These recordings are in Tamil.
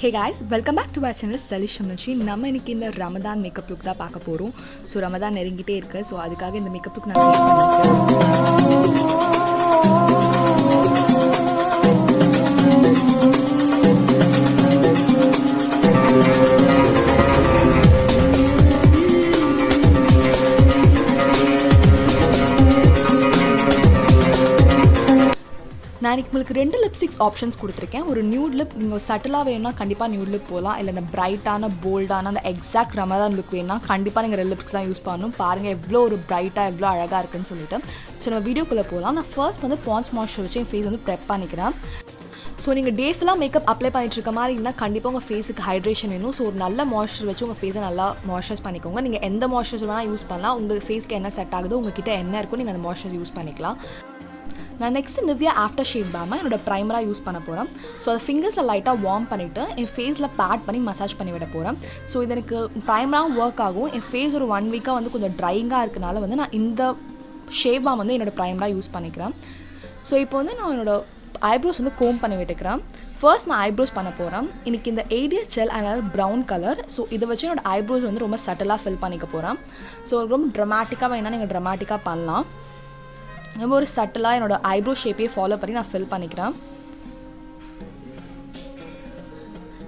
Hey guys, welcome back to our channel Tamizhachi. நம்ம இன்னைக்கு இந்த ரமதான் மேக்கப் லுக் தான் பார்க்க போறோம். சோ ரமதான் நெருங்கிட்டே இருக்கு. சோ அதுக்காக இந்த மேக்கப் லுக் நான் கிரியேட் பண்ணிருக்கேன். நான் உங்களுக்கு ரெண்டு லிப்ஸ்டிக்ஸ் ஆப்ஷன்ஸ் கொடுத்துருக்கேன். ஒரு நியூட் லிப், நீங்கள் சட்டிலாக வேணும்னா கண்டிப்பாக நியூட் லிப் போகலாம். இல்லை இந்த பிரைட்டான போல்டான அந்த எக்ஸாக்ட் ரமதான் லுக் வேணும்னா கண்டிப்பாக நீங்கள் ரெட் லிப்ஸ்டிக்ஸ் தான் யூஸ் பண்ணணும். பாருங்கள் எவ்வளோ ஒரு பிரைட்டாக எவ்வளோ அழகாக இருக்குன்னு சொல்லிட்டு. ஸோ நம்ம வீடியோக்குள்ளே போகலாம். நான் ஃபர்ஸ்ட் வந்து பான்ஸ் மாய்ஸ்சர் வச்சு என் ஃபேஸ் வந்து ப்ரெப் பண்ணிக்கிறேன். ஸோ நீங்கள் டே ஃபுல்லாக மேக்கப் அப்ளை பண்ணிட்டு இருக்க மாதிரி இருந்தால் கண்டிப்பாக உங்கள் ஃபேஸுக்கு ஹைட்ரேஷன் வேணும். ஸோ ஒரு நல்ல மாய்ஸ்சர் வச்சு உங்கள் ஃபேஸை நல்லா மாய்ஸ்சரைஸ் பண்ணிக்கோங்க. நீங்கள் எந்த மாய்ஸ்சரைசர் வேணால் யூஸ் பண்ணலாம். உங்கள் ஃபேஸ்க்கு என்ன செட் ஆகுதோ, உங்ககிட்ட என்ன இருக்கோ நீங்கள் அந்த மாய்ஸ்சரைசர் யூஸ் பண்ணிக்கலாம். நான் நெக்ஸ்ட் nivea ஆஃப்டர் ஷேவ் பாமை என்னோட ப்ரைமராக யூஸ் பண்ண போகிறேன். ஸோ அதை ஃபிங்கர்ஸில் லைட்டாக வார்ம் பண்ணிவிட்டு என் ஃபேஸில் பேட் பண்ணி மசாஜ் பண்ணி விட போகிறேன். ஸோ இது எனக்கு ப்ரைமராக ஒர்க் ஆகும். என் ஃபேஸ் ஒரு 1 வீக்காக வந்து கொஞ்சம் ட்ரைங்காக இருக்கனால வந்து நான் இந்த ஷேவ் பாம் வந்து என்னோடய ப்ரைமராக யூஸ் பண்ணிக்கிறேன். ஸோ இப்போ வந்து நான் என்னோடய ஐப்ரோஸ் வந்து கோம் பண்ணி விட்டுக்கிறேன். ஃபர்ஸ்ட் நான் ஐப்ரோஸ் பண்ண போகிறேன். இன்றைக்கி இந்த ADS ஜெல் அதனால் ப்ரௌன் கலர். ஸோ இதை வச்சு என்னோடய ஐப்ரோஸ் வந்து ரொம்ப சட்டலாக ஃபில் பண்ணிக்க போகிறேன். ஸோ ரொம்ப ட்ரமாட்டிக்காக வேணால் நீங்கள் ட்ரமாட்டிக்காக பண்ணலாம். ரொம்ப ஒரு சட்டலாக என்னோடய ஐப்ரோ ஷேப்பையே ஃபாலோ பண்ணி நான் ஃபில் பண்ணிக்கிறேன்.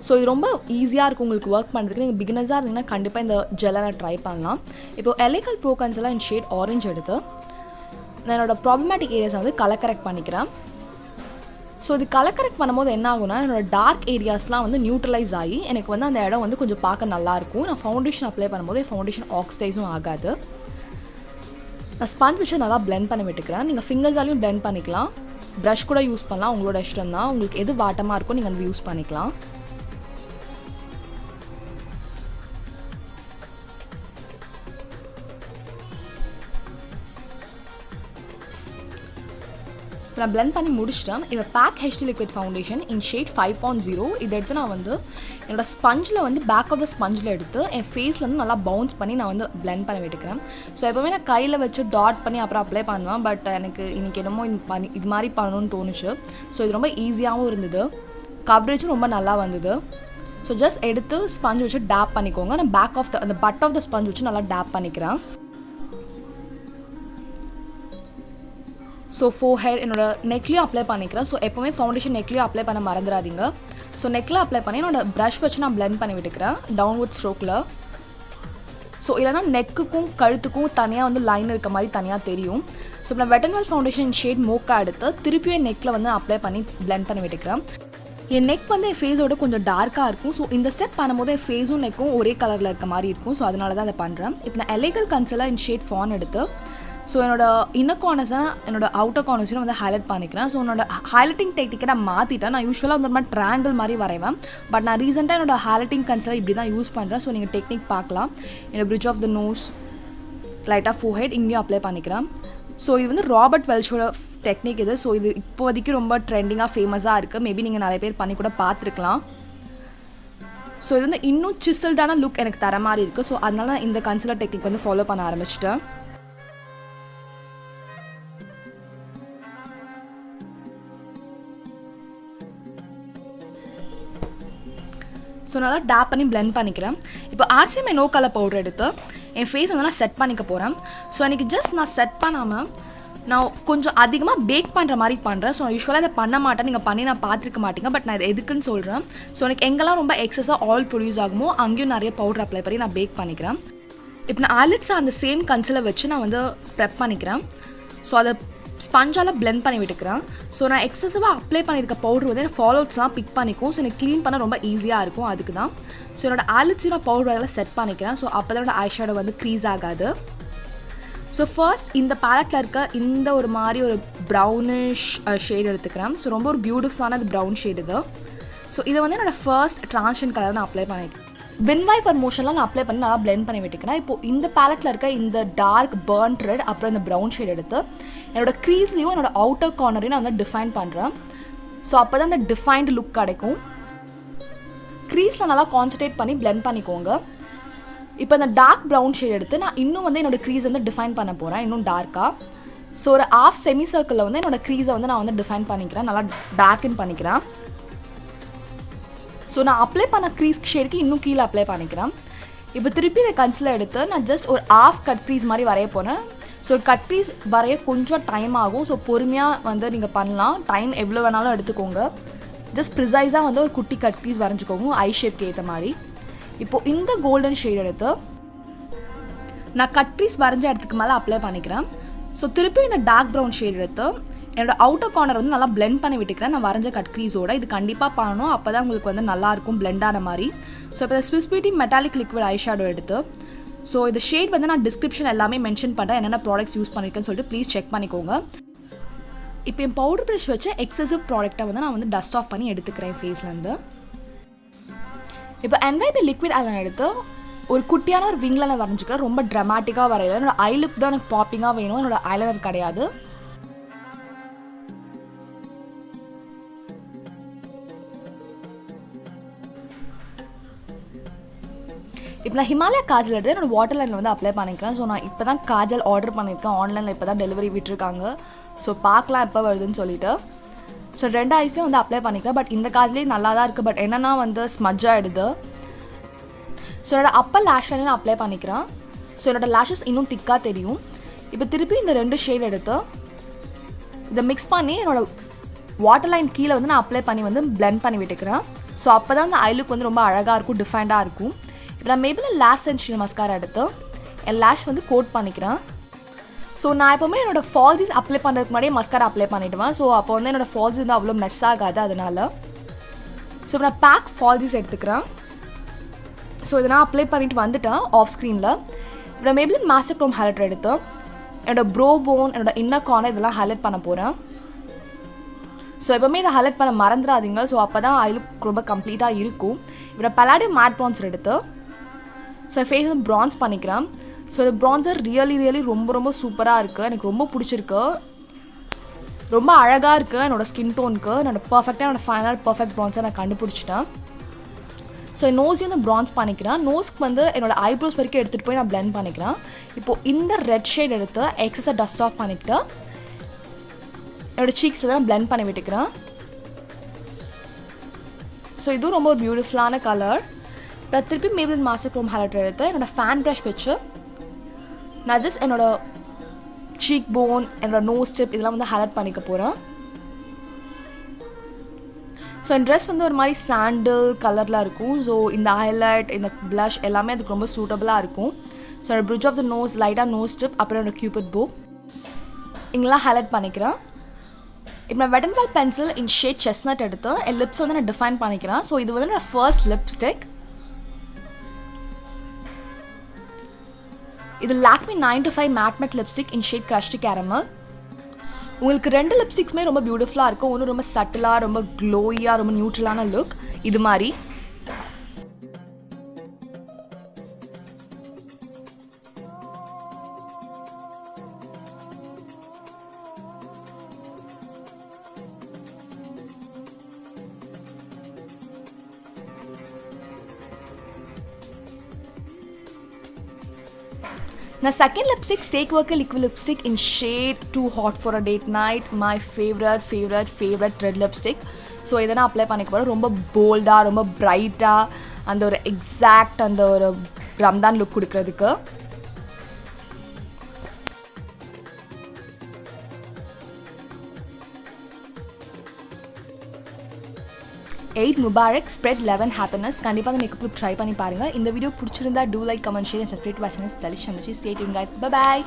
ஸோ இது ரொம்ப ஈஸியாக இருக்கும் உங்களுக்கு ஒர்க் பண்ணுறதுக்கு. நீங்கள் பிகினர்ஸாக இருந்தீங்கன்னா கண்டிப்பாக இந்த ஜெல்லை நான் ட்ரை பண்ணலாம். இப்போ எலிகல் ப்ரோ கன்செல்லாம் என் ஷேட் ஆரஞ்சு எடுத்து நான் என்னோடய ப்ராப்ளமேட்டிக் ஏரியாஸை வந்து கலர் கரெக்ட் பண்ணிக்கிறேன். ஸோ இது கலர் கரெக்ட் பண்ணும்போது என்ன ஆகுனா, என்னோடய டார்க் ஏரியாஸ்லாம் வந்து நியூட்ரலைஸ் ஆகி எனக்கு வந்து அந்த இடம் வந்து கொஞ்சம் பார்க்க நல்லாயிருக்கும். நான் ஃபவுண்டேஷன் அப்ளை பண்ணும்போது ஃபவுண்டேஷன் ஆக்சிடைஸும் ஆகாது. நான் ஸ்பஞ்ச் வச்சு நல்லா பிளெண்ட் பண்ணி விட்டுக்கிறேன். நீங்கள் ஃபிங்கர்ஸாலையும் பிளெண்ட் பண்ணிக்கலாம், ப்ரஷ் கூட யூஸ் பண்ணலாம். உங்களோட இஷ்டம் தான். உங்களுக்கு எது வாட்டமாக இருக்கோ நீங்கள் வந்து யூஸ் பண்ணிக்கலாம். நான் பிளெண்ட் பண்ணி முடிச்சிட்டேன். இப்போ PAC HD liquid foundation in shade 5.0 இதை எடுத்து நான் வந்து என்னோடய ஸ்பஞ்சில் வந்து பேக் ஆஃப் த ஸ்பஞ்சில் எடுத்து என் ஃபேஸில் வந்து நல்லா பவுன்ஸ் பண்ணி நான் வந்து பிளெண்ட் பண்ணி விட்டுக்கிறேன். ஸோ எப்போவுமே நான் கையில் வச்சு டாட் பண்ணி அப்புறம் அப்ளை பண்ணுவேன். பட் எனக்கு இன்றைக்கி என்னமோ இது மாதிரி பண்ணணும்னு தோணுச்சு. ஸோ இது ரொம்ப ஈஸியாகவும் இருந்தது, கவரேஜும் ரொம்ப நல்லா வந்தது. ஸோ ஜஸ்ட் எடுத்து ஸ்பஞ்ச் வச்சு டேப் பண்ணிக்கோங்க. நான் பேக் ஆஃப் அந்த பட் ஆஃப் த ஸ்பஞ்ச் வச்சு நல்லா டேப் பண்ணிக்கிறேன். ஸோ ஃபோர்ஹெட் என்னோட நெக்லேயும் அப்ளை பண்ணிக்கிறேன். ஸோ எப்போவுமே ஃபவுண்டேஷன் நெக்லேயும் அப்ளை பண்ண மறந்துடாதீங்க. ஸோ நெக்கில் அப்ளை பண்ணி என்னோட ப்ரஷ் வச்சு நான் பிளெண்ட் பண்ணி விட்டுக்கிறேன் டவுன்வர்ட் ஸ்ட்ரோக்கில். ஸோ இல்லைனா நெக்குக்கும் கழுத்துக்கும் தனியாக வந்து லைன் இருக்க மாதிரி தனியாக தெரியும். ஸோ நான் wet and wild foundation shade mocha எடுத்து திருப்பியும் என் நெக்கில் வந்து அப்ளை பண்ணி பிளெண்ட் பண்ணி விட்டுக்கிறேன். என் நெக் வந்து என் ஃபேஸோட கொஞ்சம் டார்க்காக இருக்கும். ஸோ இந்த ஸ்டெப் பண்ணும்போது என் ஃபேஸும் நெக்கும் ஒரே கலரில் இருக்க மாதிரி இருக்கும். ஸோ அதனால தான் அதை பண்ணுறேன். இப்போ நான் எலிகல் கன்செல்லாம் இன் ஷேட் ஃபான் எடுத்து ஸோ என்னோடய இன்னர் கார்னர்ஸை என்னோடய அவுட்டர் கார்னர்ஸையும் வந்து ஹைலைட் பண்ணிக்கிறேன். ஸோ என்னோட ஹைலைட்டிங் டெக்னிக்கை நான் மாற்றிட்டேன். நான் யூஸ்வலாக வந்து ஒரு மாதிரி ட்ராங்கிள் மாதிரி வரைவேன். பட் நான் ரீசெண்டாக என்னோடய ஹைலைட்டிங் கன்செல்லாம் இப்படி தான் யூஸ் பண்ணுறேன். ஸோ நீங்கள் டெக்னிக் பார்க்கலாம். என்னோட பிரிட்ஜ் ஆஃப் த நோஸ், லைட்டாக ஃபோர்ஹெட் இங்கேயும் அப்ளை பண்ணிக்கிறேன். ஸோ இது வந்து ராபர்ட் வெல்ஷோட டெக்னிக் இது. ஸோ இது இப்போதைக்கு ரொம்ப ட்ரெண்டிங்காக ஃபேமஸாக இருக்குது. மேபி நீங்கள் நிறைய பேர் பண்ணி கூட பார்த்துருக்கலாம். ஸோ இது வந்து இன்னும் சிசல்டான லுக் எனக்கு தர மாதிரி இருக்குது. ஸோ அதனால நான் இந்த கன்சிலர் டெக்னிக் வந்து ஃபாலோ பண்ண ஆரம்பிச்சிட்டேன். ஸோ நல்லா டேப் பண்ணி பிளெண்ட் பண்ணிக்கிறேன். இப்போ rcma நோ கலர் பவுடர் எடுத்து என் ஃபேஸ் வந்து நான் செட் பண்ணிக்க போகிறேன். ஸோ எனக்கு ஜஸ்ட் நான் செட் பண்ணாமல் நான் கொஞ்சம் அதிகமாக பேக் பண்ணுற மாதிரி பண்ணுறேன். ஸோ நான் யூஸ்வலாக இதை பண்ண மாட்டேன், நீங்கள் பண்ணி நான் பார்த்துருக்க மாட்டீங்க. பட் நான் இது எதுக்குன்னு சொல்கிறேன். ஸோ எனக்கு எங்கெல்லாம் ரொம்ப எக்ஸஸாக ஆயில் ப்ரொடியூஸ் ஆகுமோ அங்கேயும் நிறைய பவுடர் அப்ளை பண்ணி நான் பேக் பண்ணிக்கிறேன். இப்போ நான் ஐலிட்ஸை அந்த சேம் கன்சிலர் வச்சு நான் வந்து ப்ரெப் பண்ணிக்கிறேன். ஸோ அதை ஸ்பஞ்சால் பிளெண்ட் பண்ணி விட்டுக்கிறேன். ஸோ நான் எக்ஸசிவாக அப்ளை பண்ணியிருக்க பவுடர் வந்து எனக்கு ஃபாலோட்ஸ்லாம் பிக் பண்ணிக்கும். ஸோ எனக்கு க்ளீன் பண்ண ரொம்ப ஈஸியாக இருக்கும். அதுக்கு தான் ஸோ என்னோட ஐலிட்ஸையும் நான் பவுடரில் செட் பண்ணிக்கிறேன். ஸோ அப்போ தான் என்னோட ஐஷேடோ வந்து க்ரீஸ் ஆகாது. ஸோ ஃபர்ஸ்ட் இந்த பேலட்டில் இருக்க இந்த ஒரு மாதிரி ஒரு ப்ரௌனிஷ் ஷேட் எடுத்துக்கிறேன். ஸோ ரொம்ப ஒரு பியூட்டிஃபுல்லான இது ப்ரௌன் ஷேட் இது. ஸோ இதை வந்து என்னோடய ஃபர்ஸ்ட் ட்ரான்ஸ்ஷன் கலர் நான் அப்ளை பண்ணிக்கிறேன். வின்வாய் பர் மோஷன்லாம் நான் அப்ளை பண்ணி நல்லா பிளெண்ட் பண்ணி விட்டுக்கிறேன். இப்போது இந்த பேலட்டில் இருக்க இந்த டார்க் பர்ன்ட் ரெட் அப்புறம் இந்த ப்ரௌன் ஷேட் எடுத்து என்னோட க்ரீஸ்லையும் என்னோட அவுட்டர் கார்னரையும் நான் வந்து டிஃபைன் பண்ணுறேன். ஸோ அப்போ தான் அந்த டிஃபைன்டு லுக் கிடைக்கும். க்ரீஸில் நல்லா கான்சன்ட்ரேட் பண்ணி பிளெண்ட் பண்ணிக்கோங்க. இப்போ இந்த டார்க் ப்ரௌன் ஷேட் எடுத்து நான் இன்னும் வந்து என்னோடய க்ரீஸ் வந்து டிஃபைன் பண்ண போகிறேன் இன்னும் டார்க்காக. ஸோ ஒரு ஆஃப் செமி சர்க்கிளில் வந்து என்னோடய க்ரீஸை வந்து நான் வந்து டிஃபைன் பண்ணிக்கிறேன், நல்லா டார்க்கன் பண்ணிக்கிறேன். ஸோ ஸோ நான் அப்ளை பண்ண க்ரீஸ் ஷேடுக்கு இன்னும் கீழே அப்ளை பண்ணிக்கிறேன். இப்போ திருப்பி இந்த கன்சிலர் எடுத்து நான் ஜஸ்ட் ஒரு ஆஃப் கட் க்ரீஸ் மாதிரி வரைய போகிறேன். ஸோ கட் க்ரீஸ் வரைய கொஞ்சம் டைம் ஆகும். ஸோ பொறுமையாக வந்து நீங்கள் பண்ணலாம். டைம் எவ்வளோ வேணாலும் எடுத்துக்கோங்க. ஜஸ்ட் ப்ரிசைஸாக வந்து ஒரு குட்டி கட் க்ரீஸ் வரைஞ்சிக்கோங்க ஐ ஷேப்க்கு ஏற்ற மாதிரி. இப்போது இந்த கோல்டன் ஷேட் எடுத்து நான் கட் க்ரீஸ் வரைஞ்ச இடத்துக்கு மேலே அப்ளை பண்ணிக்கிறேன். ஸோ திருப்பி இந்த டார்க் ப்ரௌன் ஷேட் எடுத்து என்னோடய அவுட்டர் கார்னர் வந்து நல்லா பிளெண்ட் பண்ணி விட்டுக்கிறேன் நான் வரைஞ்ச கட் க்ரீஸோட. இது கண்டிப்பாக பண்ணணும், அப்போ தான் உங்களுக்கு வந்து நல்லாயிருக்கும் பிளெண்ட் ஆன மாதிரி. ஸோ இப்போ Swiss beauty metallic liquid eyeshadow எடுத்து ஸோ இந்த ஷேட் வந்து நான் டிஸ்கிரிப்ஷன் எல்லாமே மென்ஷன் பண்ணுறேன் என்னென்ன ப்ராடக்ட்ஸ் யூஸ் பண்ணியிருக்கேன்னு சொல்லிட்டு ப்ளீஸ் செக் பண்ணிக்கோங்க. இப்போ என் பவுடர் ப்ரஷ் வச்ச எக்ஸசிவ் ப்ராடக்ட்டை வந்து நான் வந்து டஸ்ட் ஆஃப் பண்ணி எடுத்துக்கிறேன் ஃபேஸ்லேருந்து. இப்போ NYB லிக்விட் ஐலைனர் எடுத்து ஒரு குட்டியான ஒரு விங்கில் நான் வரைஞ்சிக்கிறேன். ரொம்ப ட்ராமாட்டிக்காக வரையில. என்னோடய ஐ லுக் தான் எனக்கு பாப்பிங்காக வேணும், என்னோடய ஐலைனர் கிடையாது. இப்போ நான் ஹிமாலயா காஜல் எடுத்து என்னோடய வாட்டர் லைனில் வந்து அப்ளை பண்ணிக்கிறேன். ஸோ நான் இப்போ தான் காஜல் ஆர்டர் பண்ணியிருக்கேன் ஆன்லைனில். இப்போ தான் டெலிவரி விட்டுருக்காங்க. ஸோ பார்க்கலாம் எப்போ வருதுன்னு சொல்லிட்டு. ஸோ 2 ஐஸ்லேயும் வந்து அப்ளை பண்ணிக்கிறேன். பட் இந்த காஜ்லேயே நல்லா தான் இருக்குது. பட் என்னென்னா வந்து ஸ்மஜ் ஆகிடுது. ஸோ என்னோடய அப்பர் லேஷ் லைன் அப்ளை பண்ணிக்கிறேன். ஸோ என்னோடய லேஷஸ் இன்னும் திக்காக தெரியும். இப்போ திருப்பி இந்த 2 ஷேட் எடுத்து இதை மிக்ஸ் பண்ணி என்னோடய வாட்டர் லைன் கீழே வந்து நான் அப்ளை பண்ணி வந்து பிளெண்ட் பண்ணி விட்டுக்கிறேன். ஸோ அப்போ தான் அந்த ஐ லுக் வந்து ரொம்ப அழகாக இருக்கும், டிஃப்ரெண்ட்டாக இருக்கும். இப்போ நான் Maybelline லாஷ் சென்சாtional மஸ்காரா எடுத்து என் லேஷ் வந்து கோட் பண்ணிக்கிறேன். ஸோ நான் எப்போவுமே என்னோடய ஃபால்ஸிஸ் அப்ளை பண்ணுறதுக்கு முன்னாடியே மஸ்காரா அப்ளை பண்ணிவிடுவேன். ஸோ அப்போ வந்து என்னோடய ஃபால்ஸ் வந்து அவ்வளோ மெஸ் ஆகாது அதனால். ஸோ நான் பேக் ஃபால்ஸிஸ் எடுத்துக்கிறேன். ஸோ இதை நான் அப்ளை பண்ணிட்டு வந்துட்டேன் ஆஃப் ஸ்க்ரீனில். இப்போ Maybelline மாஸ்டர் க்ரோம் ஹைலைட்டர் எடுத்து என்னோடய ப்ரோ போன், என்னோடய இன்னர் கார்னர் இதெல்லாம் ஹைலைட் பண்ண போகிறேன். ஸோ எப்போவுமே இதை ஹைலைட் பண்ண மறந்துடாதீங்க. ஸோ அப்போ தான் ஐ லுக் ரொம்ப கம்ப்ளீட்டாக இருக்கும். இப்போ Palladio மேட் ப்ரான்சர் எடுத்து ஸோ ஃபேஸ் வந்து ப்ரான்ஸ் பண்ணிக்கிறேன். ஸோ இந்த ப்ரான்சர் ரியலி ரொம்ப சூப்பராக இருக்குது. எனக்கு ரொம்ப பிடிச்சிருக்கு, ரொம்ப அழகாக இருக்குது. என்னோடய ஸ்கின் டோனுக்கு பர்ஃபெக்டாக என்னோடய ஃபைனல் பர்ஃபெக்ட் ப்ரான்ஸை நான் கண்டுபிடிச்சிட்டேன். ஸோ நோஸையும் வந்து ப்ரான்ஸ் பண்ணிக்கிறேன். நோஸ்க்கு வந்து என்னோடய ஐப்ரோஸ் வரைக்கும் எடுத்துகிட்டு போய் நான் பிளெண்ட் பண்ணிக்கிறேன். இப்போது இந்த ரெட் ஷேட் எடுத்து எக்ஸஸை டஸ்ட் ஆஃப் பண்ணிக்கிட்டு என்னோடய சீக்ஸில் தான் பிளெண்ட் பண்ணி விட்டுக்கிறேன். ஸோ இதுவும் ரொம்ப ஒரு பியூட்டிஃபுல்லான கலர். இப்போ திருப்பி Maybelline மாஸ்டர் க்ரோம் ஹைலைட்டர் எடுத்து என்னோடய ஃபேன் ப்ரஷ் வச்சு நான் ஜஸ்ட் என்னோடய சீக் போன், என்னோடய நோஸ் ஸ்டிப் இதெல்லாம் வந்து ஹைலைட் பண்ணிக்க போகிறேன். ஸோ என் ட்ரெஸ் வந்து ஒரு மாதிரி சாண்டில் கலரில் இருக்கும். ஸோ இந்த ஹைலைட், இந்த ப்ளஷ் எல்லாமே அதுக்கு ரொம்ப சூட்டபுளாக இருக்கும். ஸோ என்னோடய பிரிட்ஜ் ஆஃப் த நோஸ், லைட்டாக நோஸ் ஸ்டிப், அப்புறம் என்னோடய கியூபிட் போ இங்கெல்லாம் ஹைலைட் பண்ணிக்கிறேன். இப்போ நான் wet and well pencil in shade chestnut எடுத்து என் லிப்ஸ் வந்து நான் டிஃபைன் பண்ணிக்கிறேன். ஸோ இது வந்து என்னோடய ஃபர்ஸ்ட் லிப்ஸ்டிக். இது lakme 925 மேட் லிப்ஸ்டிக் இன் ஷேட் crushed caramel. உங்களுக்கு 2 லிப்ஸ்டிக்ஸுமே ரொம்ப பியூட்டிஃபுல்லாக இருக்கும். ஒன்று ரொம்ப சட்டிலாக, ரொம்ப க்ளோயியாக, ரொம்ப நியூட்ரலான லுக் இது மாதிரி. Now second lipstick, Steak Worker liquid lipstick in shade Too Hot for a Date Night. My favorite red lipstick. So இதை நான் அப்ளை பண்ணிக்க போகிறேன். ரொம்ப போல்டாக, ரொம்ப பிரைட்டாக, அந்த ஒரு எக்ஸாக்ட் அந்த ஒரு ரம்தான் லுக் கொடுக்கறதுக்கு. Eid Mubarak, spread love and happiness. கண்டிப்பாக அந்த மேக்கப் லுக் ட்ரை பண்ணி பாருங்கள். இந்த வீடியோ பிடிச்சிருந்தா do like, comment, share and subscribe to my channel. Stay tuned guys. Bye bye.